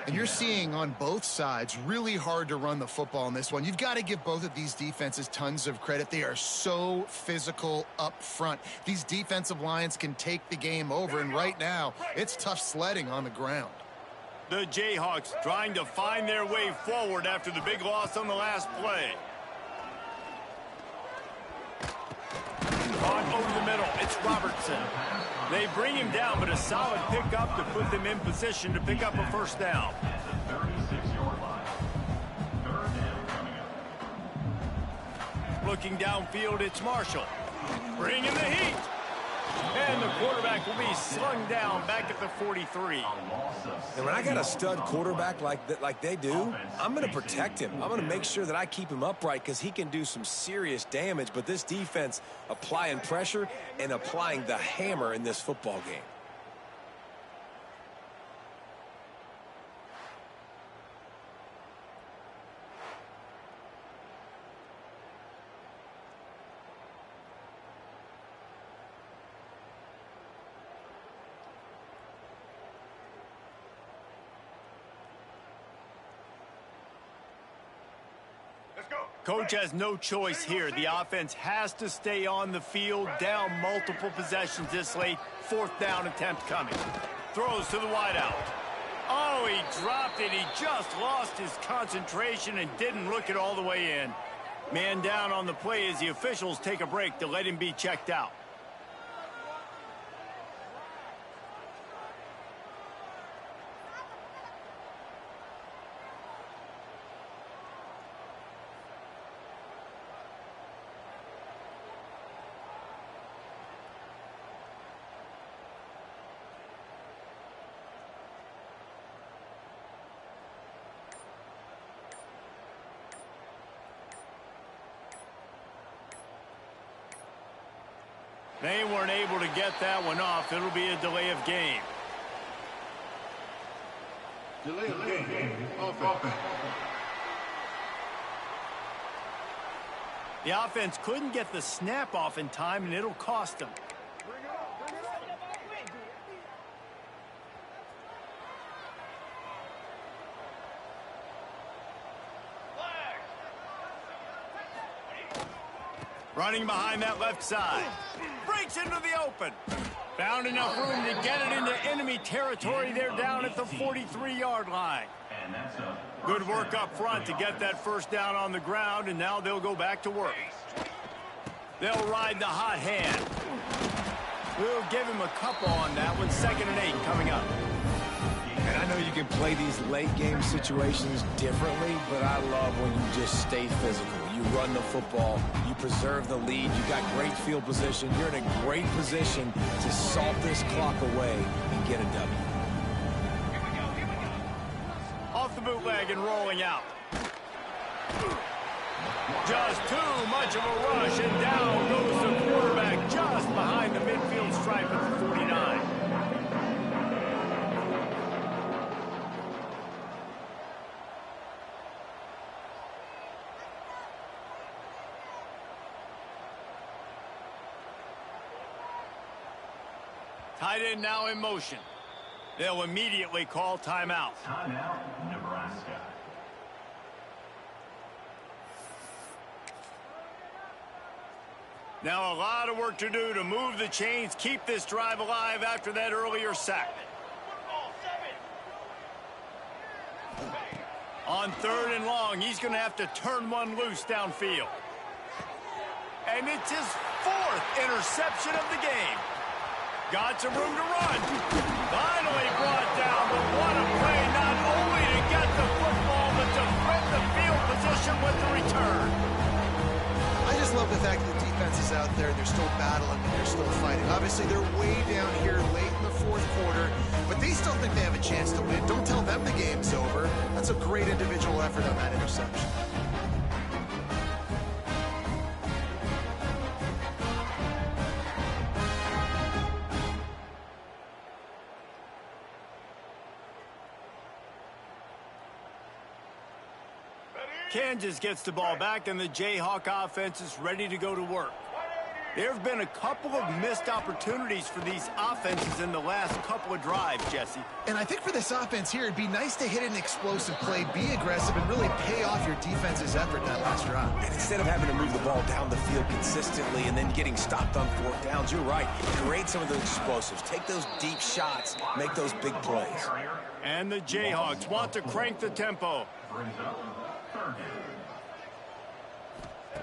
And you're seeing on both sides really hard to run the football in this one. You've got to give both of these defenses tons of credit. They are so physical up front. These defensive lines can take the game over, and right now it's tough sledding on the ground. The Jayhawks trying to find their way forward after the big loss on the last play. On over the middle, it's Robertson. They bring him down, but a solid pickup to put them in position to pick up a first down. 36-yard line. Third down coming up. Looking downfield, it's Marshall. Bringing the heat. And the quarterback will be slung down back at the 43. And when I got a stud quarterback like they do, I'm going to protect him. I'm going to make sure that I keep him upright because he can do some serious damage. But this defense applying pressure and applying the hammer in this football game. Coach has no choice here. The offense has to stay on the field, down multiple possessions this late. Fourth down attempt coming. Throws to the wideout. Oh, he dropped it. He just lost his concentration and didn't look it all the way in. Man down on the play as the officials take a break to let him be checked out. They weren't able to get that one off. It'll be a delay of game. Delay of game. Offense. The offense couldn't get the snap off in time, and it'll cost them. Running behind that left side. Breaks into the open. Found enough room to get it into enemy territory. They're down at the 43-yard line. Good work up front to get that first down on the ground, and now they'll go back to work. They'll ride the hot hand. We'll give him a couple on that one. 2nd and 8 coming up. And I know you can play these late game situations differently, but I love when you just stay physical. You run the football, you preserve the lead, you got great field position, you're in a great position to salt this clock away and get a W. Off the bootleg and rolling out. Just too much of a rush, and down goes the quarterback just behind the midfield stripe at the 49. Tight end now in motion. They'll immediately call timeout. Timeout, Nebraska. Now a lot of work to do to move the chains, keep this drive alive after that earlier sack. On 3rd and long, he's going to have to turn one loose downfield. And it's his 4th interception of the game. Got some room to run. Finally brought down, but what a play, not only to get the football, but to flip the field position with the return. I just love the fact that the defense is out there. They're still battling and they're still fighting. Obviously, they're way down here late That's a great individual effort on that interception. Kansas gets the ball back, and the Jayhawk offense is ready to go to work. There have been a couple of missed opportunities for these offenses in the last couple of drives, Jesse. And I think for this offense here, it'd be nice to hit an explosive play, be aggressive, and really pay off your defense's effort that last drive. And instead of having to move the ball down the field consistently and then getting stopped on fourth downs, you're right. Create some of those explosives. Take those deep shots. Make those big plays. And the Jayhawks want to crank the tempo. Brings up third down.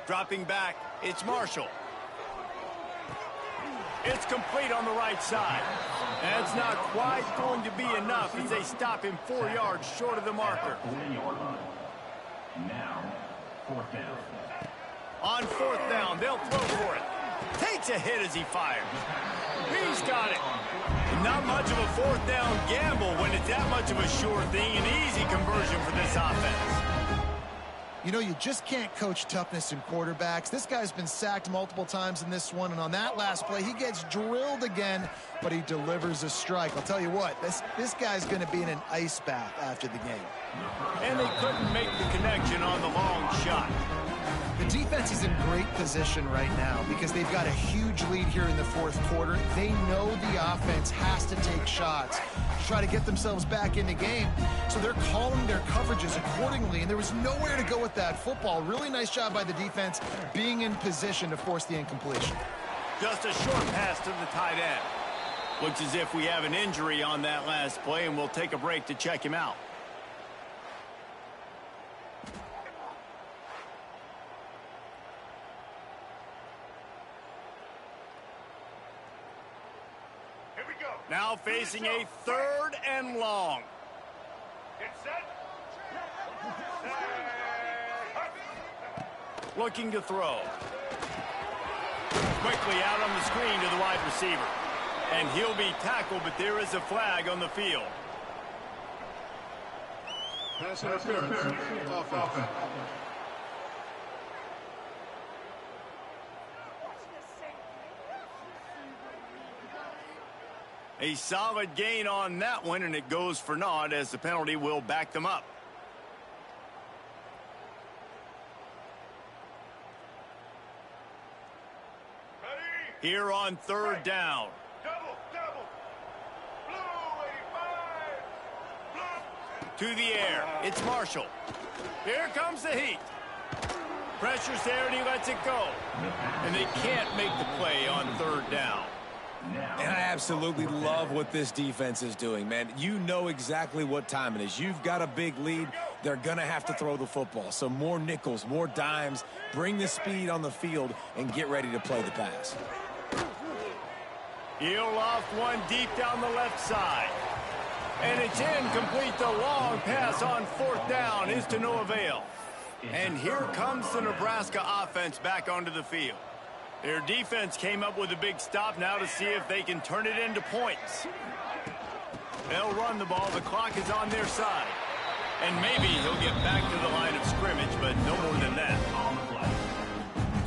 Dropping back, it's Marshall. It's complete on the right side. That's not quite going to be enough as they stop him 4 yards short of the marker. 40-yard line. Now, fourth down. On fourth down, they'll throw for it. Takes a hit as he fires. He's got it. Not much of a fourth down gamble when it's that much of a sure thing. An easy conversion for this offense. You know, you just can't coach toughness in quarterbacks. This guy's been sacked multiple times in this one, and on that last play, he gets drilled again, but he delivers a strike. I'll tell you what, this guy's going to be in an ice bath after the game. And they couldn't make the connection on the long shot. The defense is in great position right now because they've got a huge lead here in the fourth quarter. They know the offense has to take shots to try to get themselves back in the game. So they're calling their coverages accordingly, and there was nowhere to go with that football. Really nice job by the defense being in position to force the incompletion. Just a short pass to the tight end. Looks as if we have an injury on that last play, and we'll take a break to check him out. Now facing a third and long. Get set. Looking to throw. Quickly out on the screen to the wide receiver. And he'll be tackled, but there is a flag on the field. Pass interference. Offense. A solid gain on that one, and it goes for naught as the penalty will back them up. Here on third down. Double. Blue 85. To the air. It's Marshall. Here comes the heat. Pressure's there, and he lets it go. And they can't make the play on third down. And I absolutely love what this defense is doing, man. You know exactly what time it is. You've got a big lead. They're going to have to throw the football. So more nickels, more dimes, bring the speed on the field, and get ready to play the pass. He'll loft one deep down the left side. And it's incomplete. The long pass on fourth down is to no avail. And here comes the Nebraska offense back onto the field. Their defense came up with a big stop now to see if they can turn it into points. They'll run the ball. The clock is on their side. And maybe he'll get back to the line of scrimmage, but no more than that.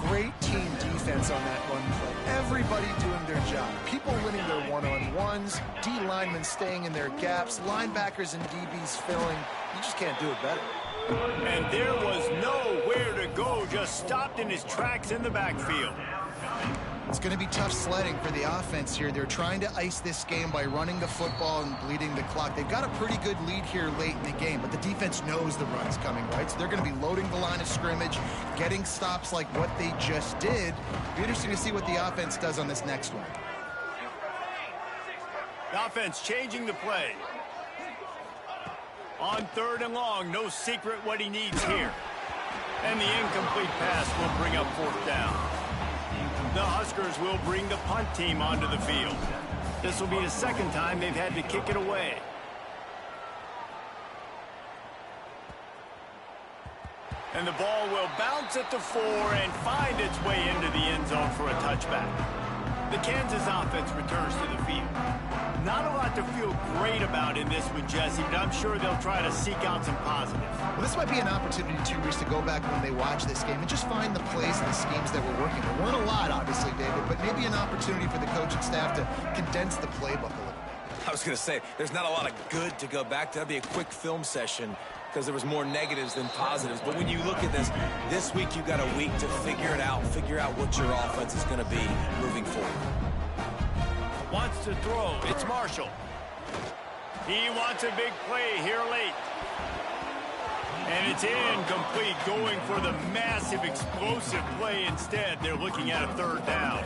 Great team defense on that one play. Everybody doing their job. People winning their one-on-ones, D linemen staying in their gaps, linebackers and DBs filling. You just can't do it better. And there was nowhere to go, just stopped in his tracks in the backfield. It's going to be tough sledding for the offense here. They're trying to ice this game by running the football and bleeding the clock. They've got a pretty good lead here late in the game, but the defense knows the run's coming, right? So they're going to be loading the line of scrimmage, getting stops like what they just did. Be interesting to see what the offense does on this next one. The offense changing the play. On third and long, no secret what he needs here. And the incomplete pass will bring up fourth down. The Huskers will bring the punt team onto the field. This will be the second time they've had to kick it away. And the ball will bounce at the 4 and find its way into the end zone for a touchback. The Kansas offense returns to the field. Not a lot to feel great about in this one, Jesse, but I'm sure they'll try to seek out some positives. Well, this might be an opportunity, too, Reese, to go back when they watch this game and just find the plays and the schemes that were working. There weren't a lot, obviously, David, but maybe an opportunity for the coaching staff to condense the playbook a little bit. I was going to say, there's not a lot of good to go back to. That'd be a quick film session because there was more negatives than positives. But when you look at this week you got a week to figure it out, figure out what your offense is going to be moving forward. Wants to throw. It's Marshall. He wants a big play here late. And it's incomplete, going for the massive explosive play instead. They're looking at a third down.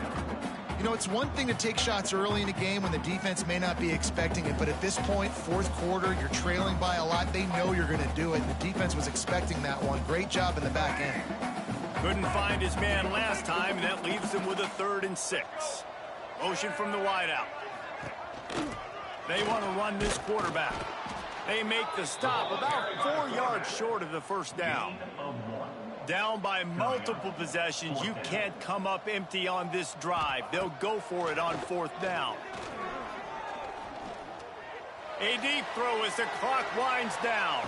You know, it's one thing to take shots early in a game when the defense may not be expecting it, but at this point, fourth quarter, you're trailing by a lot. They know you're going to do it. The defense was expecting that one. Great job in the back end. Couldn't find his man last time, and that leaves him with a 3rd and 6. Motion from the wideout. They want to run this quarterback. They make the stop about 4 yards short of the first down. Down by multiple possessions. You can't come up empty on this drive. They'll go for it on 4th down. A deep throw as the clock winds down.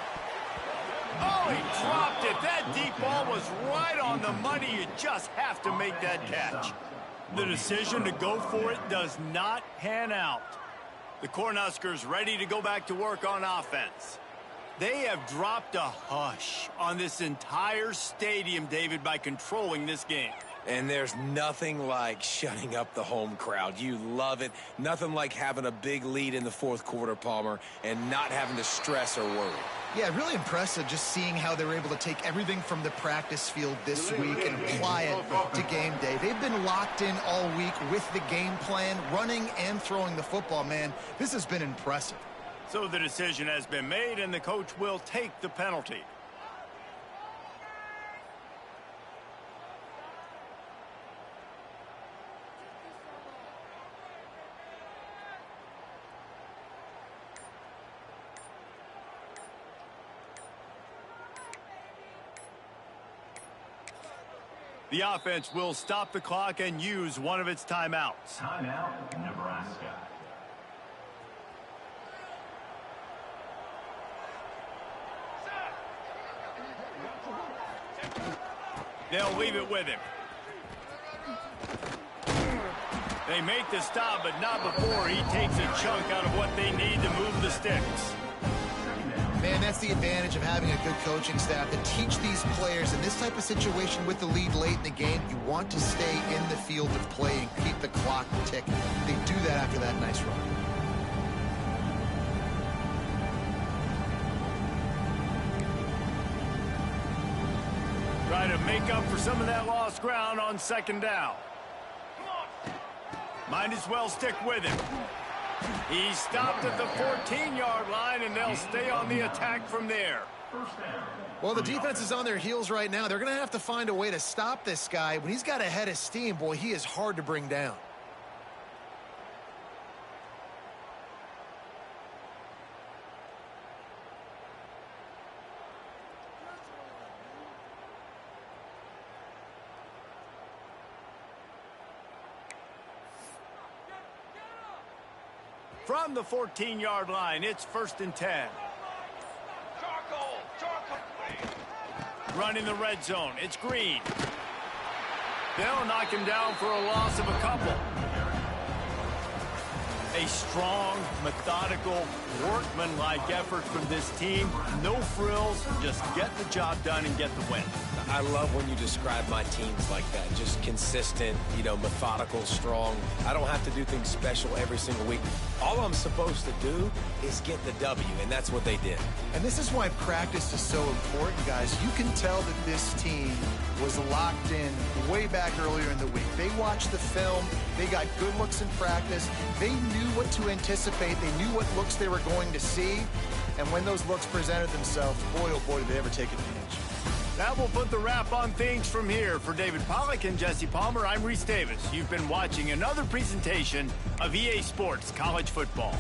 Oh, he dropped it. That deep ball was right on the money. You just have to make that catch. The decision to go for it does not pan out. The Cornhuskers ready to go back to work on offense. They have dropped a hush on this entire stadium, David, by controlling this game. And there's nothing like shutting up the home crowd. You love it. Nothing like having a big lead in the fourth quarter, Palmer, and not having to stress or worry. Yeah, really impressive just seeing how they were able to take everything from the practice field this week and apply it to game day. They've been locked in all week with the game plan, running and throwing the football, man. This has been impressive. So the decision has been made, and the coach will take the penalty. The offense will stop the clock and use one of its timeouts. Timeout, Nebraska. They'll leave it with him. They make the stop, but not before he takes a chunk out of what they need to move the sticks. Man, that's the advantage of having a good coaching staff to teach these players in this type of situation with the lead late in the game. You want to stay in the field of play and keep the clock ticking. They do that after that nice run. Try to make up for some of that lost ground on 2nd down. Might as well stick with him. He stopped at the 14-yard line, and they'll stay on the attack from there. Well, the defense is on their heels right now. They're going to have to find a way to stop this guy. When he's got a head of steam, boy, he is hard to bring down. From the 14-yard line, it's 1st and 10. Running the red zone, it's Green. They'll knock him down for a loss of a couple. A strong, methodical, workman-like effort from this team. No frills, just get the job done and get the win. I love when you describe my teams like that. Just consistent, methodical, strong. I don't have to do things special every single week. All I'm supposed to do is get the W, and that's what they did. And this is why practice is so important, guys. You can tell that this team was locked in way back earlier in the week. They watched the film. They got good looks in practice. They knew what to anticipate. They knew what looks they were going to see. And when those looks presented themselves, boy, oh boy, did they ever take advantage. That will put the wrap on things from here. For David Pollack and Jesse Palmer, I'm Reese Davis. You've been watching another presentation of EA Sports College Football.